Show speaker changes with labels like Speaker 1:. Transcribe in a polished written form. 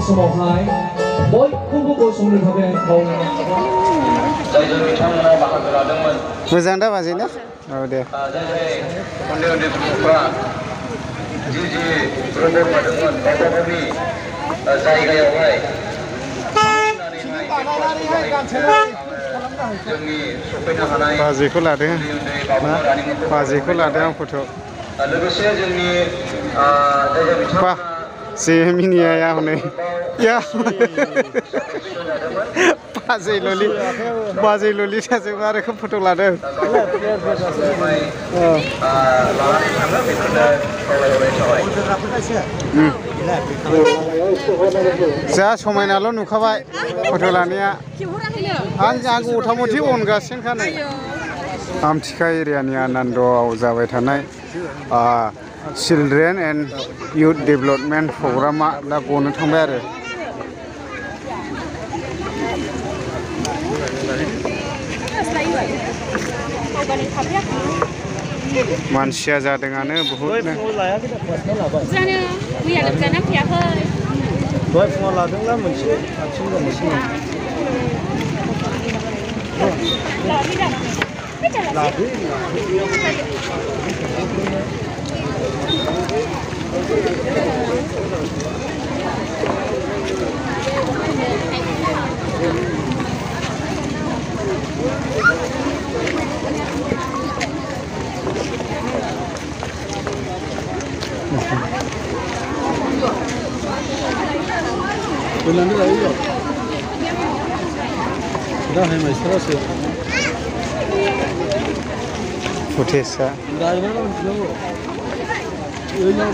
Speaker 1: समावहाय बयखौबो गसंनो थाखाय आं खावलायनाय जायजों बिथांमोना बाहागो लादोंमोन
Speaker 2: मोजां दा बाजै ना औ दे
Speaker 1: उन्दै उन्दै गथ'फ्रा जि रोंगौ लादोंमोन गावबागावनि जायगायावहाय जोंनि सफैनो हानाय
Speaker 2: बाजैखौ लादों ना बाजैखौ लादों आं फट'
Speaker 1: लोगोसे जोंनि जायगा बिथांमोना
Speaker 2: जे मिनिया हनै या बाजै ललिताजों आरो फट' लादों जा समायनाल' नुखाबाय फट' लानाया आं गथा मथि अनगासिनोखा नै आमथिखा एरियानि आनन्दआव जाबाय थानाय चिल्ड्रेन एन्ड इउथ डेभेलपमेन्ट प्रग्रामा दा गनो थांबाय आरो मानसिया जादोंआनो बहुतनो दहाय फुङाव लादोंला मोनसे आथिं दंमोन Belanda lagi yo. Sudah hai mai terus. Futesa.
Speaker 1: Dah ini lo. Ini lo. Ini lo.